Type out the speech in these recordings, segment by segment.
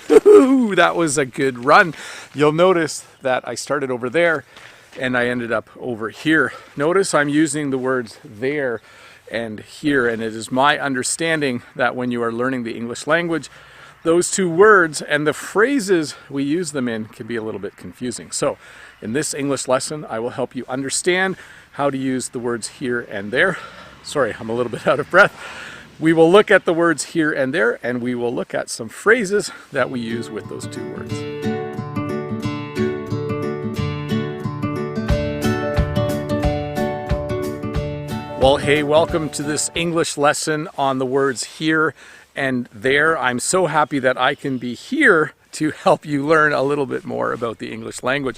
That was a good run. You'll notice that I started over there and I ended up over here. Notice I'm using the words there and here, and it is my understanding that when you are learning the English language, those two words and the phrases we use them in can be a little bit confusing. So in this English lesson, I will help you understand how to use the words here and there. Sorry, I'm a little bit out of breath. We will look at the words here and there, and we will look at some phrases that we use with those two words. Well, hey, welcome to this English lesson on the words here and there. I'm so happy that I can be here to help you learn a little bit more about the English language.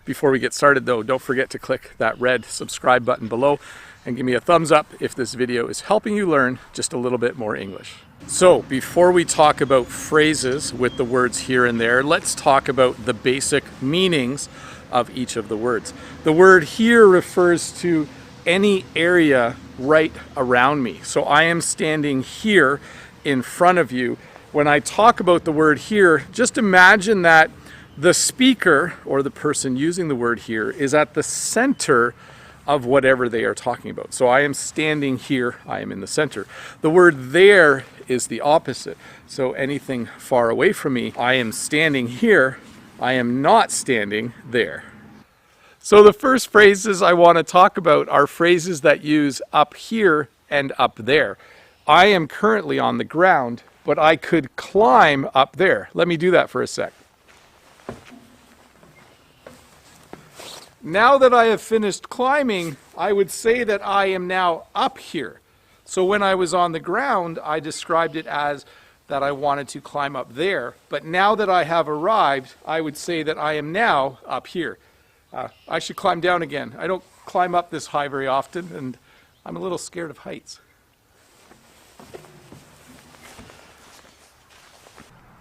Before we get started though, don't forget to click that red subscribe button below and give me a thumbs up if this video is helping you learn just a little bit more English. So before we talk about phrases with the words here and there, let's talk about the basic meanings of each of the words. The word here refers to any area right around me. So I am standing here in front of you. When I talk about the word here, just imagine that the speaker or the person using the word here is at the center of whatever they are talking about. So I am standing here, I am in the center. The word there is the opposite. So anything far away from me, I am standing here, I am not standing there. So the first phrases I want to talk about are phrases that use up here and up there. I am currently on the ground, but I could climb up there. Let me do that for a sec. Now that I have finished climbing, I would say that I am now up here. So when I was on the ground, I described it as that I wanted to climb up there. But now that I have arrived, I would say that I am now up here. I should climb down again. I don't climb up this high very often, and I'm a little scared of heights.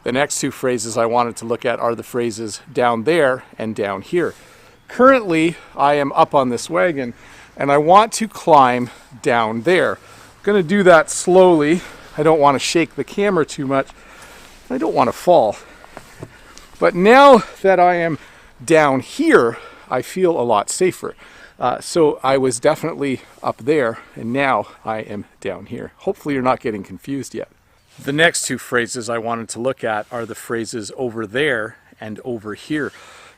The next two phrases I wanted to look at are the phrases down there and down here. Currently, I am up on this wagon, and I want to climb down there. I'm going to do that slowly. I don't want to shake the camera too much. I don't want to fall. But now that I am down here, I feel a lot safer. So I was definitely up there, and now I am down here. Hopefully you're not getting confused yet. The next two phrases I wanted to look at are the phrases over there and over here.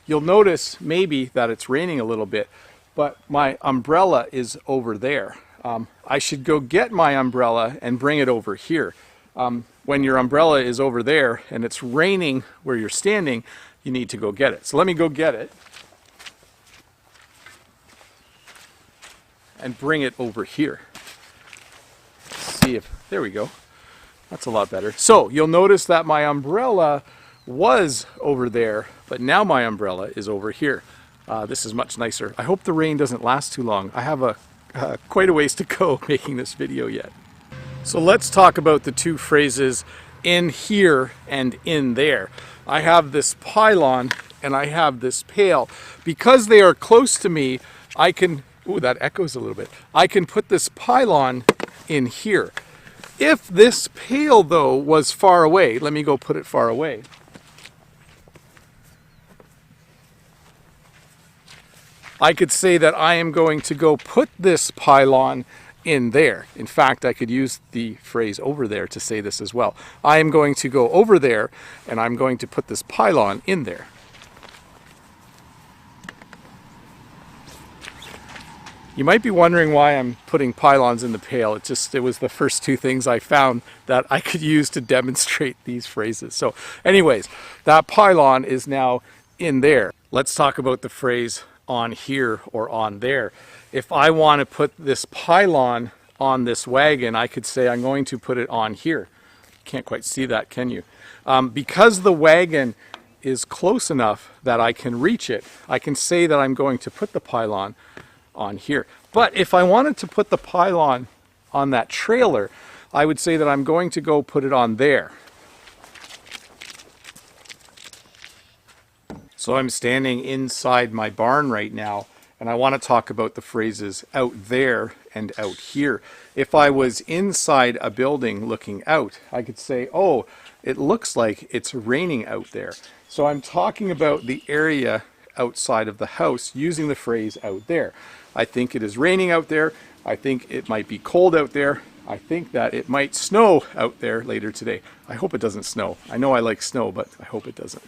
You'll notice maybe that it's raining a little bit, but my umbrella is over there. I should go get my umbrella and bring it over here. When your umbrella is over there and it's raining where you're standing, you need to go get it. So let me go get it and bring it over here. See if, there we go. That's a lot better. So you'll notice that my umbrella was over there, but now my umbrella is over here. This is much nicer. I hope the rain doesn't last too long. I have quite a ways to go making this video yet. So let's talk about the two phrases in here and in there. I have this pylon and I have this pail. Because they are close to me, I can, ooh, that echoes a little bit. I can put this pylon in here. If this pail though was far away, let me go put it far away. I could say that I am going to go put this pylon in there. In fact, I could use the phrase over there to say this as well. I am going to go over there and I'm going to put this pylon in there. You might be wondering why I'm putting pylons in the pail. It was the first two things I found that I could use to demonstrate these phrases. So anyways, that pylon is now in there. Let's talk about the phrase on here or on there. If I want to put this pylon on this wagon, I could say I'm going to put it on here. Can't quite see that, can you? Because the wagon is close enough that I can reach it, I can say that I'm going to put the pylon on here. But if I wanted to put the pylon on that trailer, I would say that I'm going to go put it on there. So I'm standing inside my barn right now, and I want to talk about the phrases out there and out here. If I was inside a building looking out, I could say, oh, it looks like it's raining out there. So I'm talking about the area outside of the house using the phrase out there. I think it is raining out there. I think it might be cold out there. I think that it might snow out there later today. I hope it doesn't snow. I know I like snow, but I hope it doesn't.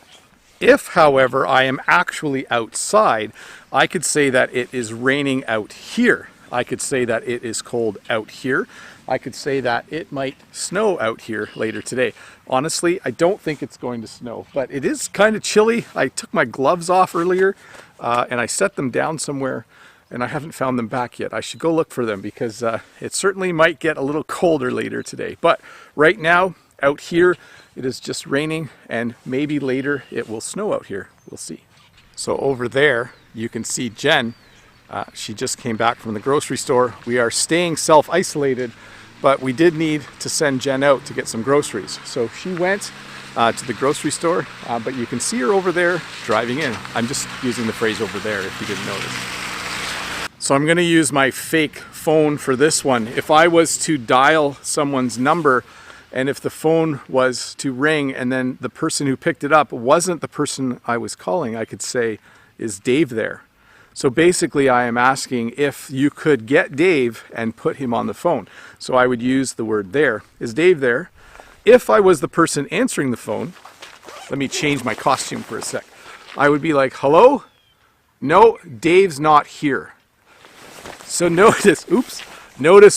If, however, I am actually outside, I could say that it is raining out here. I could say that it is cold out here. I could say that it might snow out here later today. Honestly, I don't think it's going to snow, but it is kind of chilly. I took my gloves off earlier and I set them down somewhere and I haven't found them back yet. I should go look for them because it certainly might get a little colder later today. But right now, out here, it is just raining and maybe later it will snow out here. We'll see. So over there, you can see Jen. She just came back from the grocery store. We are staying self-isolated, but we did need to send Jen out to get some groceries. So she went to the grocery store, but you can see her over there driving in. I'm just using the phrase over there if you didn't notice. So I'm going to use my fake phone for this one. If I was to dial someone's number and if the phone was to ring and then the person who picked it up wasn't the person I was calling, I could say, is Dave there? So basically I am asking if you could get Dave and put him on the phone. So I would use the word there. Is Dave there? If I was the person answering the phone, let me change my costume for a sec. I would be like, hello? No, Dave's not here. So notice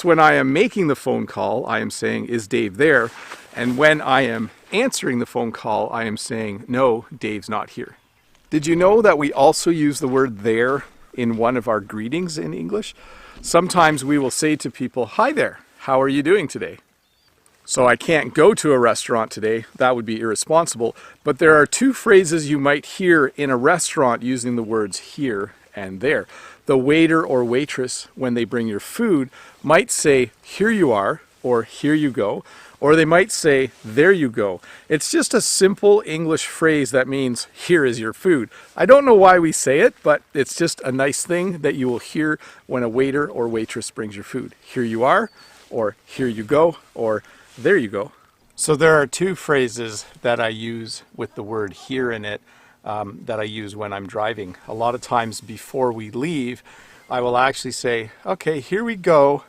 when I am making the phone call, I am saying, is Dave there? And when I am answering the phone call, I am saying, no, Dave's not here. Did you know that we also use the word there in one of our greetings in English? Sometimes we will say to people, hi there, how are you doing today? So I can't go to a restaurant today. That would be irresponsible. But there are two phrases you might hear in a restaurant using the words here and there. The waiter or waitress, when they bring your food, might say, here you are, or here you go, or they might say, there you go. It's just a simple English phrase that means, here is your food. I don't know why we say it, but it's just a nice thing that you will hear when a waiter or waitress brings your food. Here you are, or here you go, or there you go. So there are two phrases that I use with the word here in it that I use when I'm driving. A lot of times before we leave, I will actually say, okay, here we go.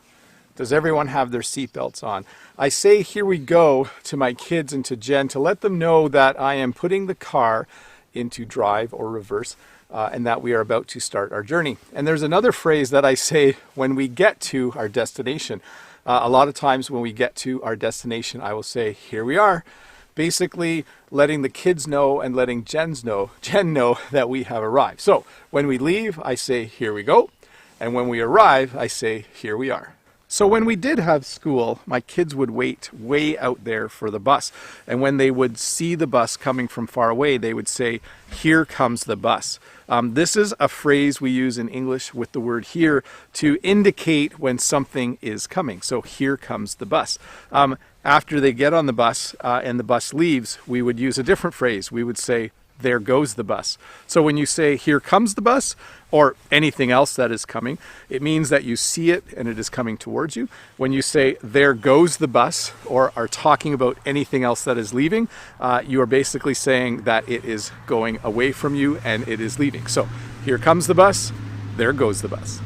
Does everyone have their seatbelts on? I say here we go to my kids and to Jen to let them know that I am putting the car into drive or reverse and that we are about to start our journey. And there's another phrase that I say when we get to our destination. A lot of times when we get to our destination, I will say, here we are. Basically letting the kids know and letting Jen know that we have arrived. So when we leave, I say, here we go. And when we arrive, I say, here we are. So when we did have school, my kids would wait way out there for the bus. And when they would see the bus coming from far away, they would say, here comes the bus. This is a phrase we use in English with the word here to indicate when something is coming. So here comes the bus. After they get on the bus and the bus leaves, we would use a different phrase. We would say, there goes the bus. So when you say, here comes the bus, or anything else that is coming, it means that you see it and it is coming towards you. When you say, there goes the bus, or are talking about anything else that is leaving, you are basically saying that it is going away from you and it is leaving. So here comes the bus, there goes the bus.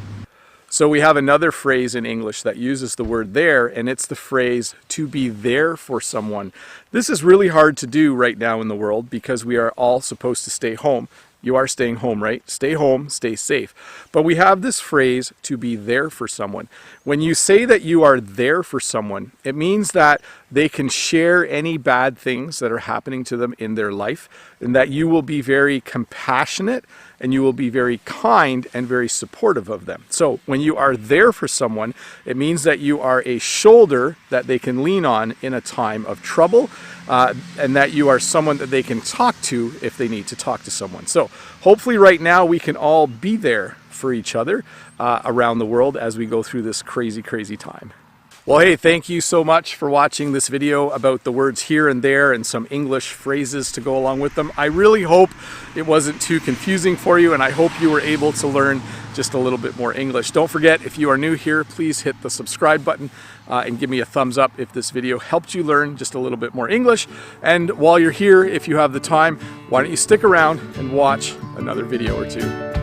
So we have another phrase in English that uses the word there, and it's the phrase to be there for someone. This is really hard to do right now in the world because we are all supposed to stay home. You are staying home, right? Stay home, stay safe. But we have this phrase to be there for someone. When you say that you are there for someone, it means that they can share any bad things that are happening to them in their life, and that you will be very compassionate and you will be very kind and very supportive of them. So when you are there for someone, it means that you are a shoulder that they can lean on in a time of trouble, and that you are someone that they can talk to if they need to talk to someone. So hopefully right now we can all be there for each other around the world as we go through this crazy, crazy time. Well, Well, hey, thank you so much for watching this video about the words here and there and some English phrases to go along with them. I really hope it wasn't too confusing for you, and I hope you were able to learn just a little bit more English. Don't forget, if you are new here, please hit the subscribe button and give me a thumbs up if this video helped you learn just a little bit more English. And while you're here, if you have the time, why don't you stick around and watch another video or two.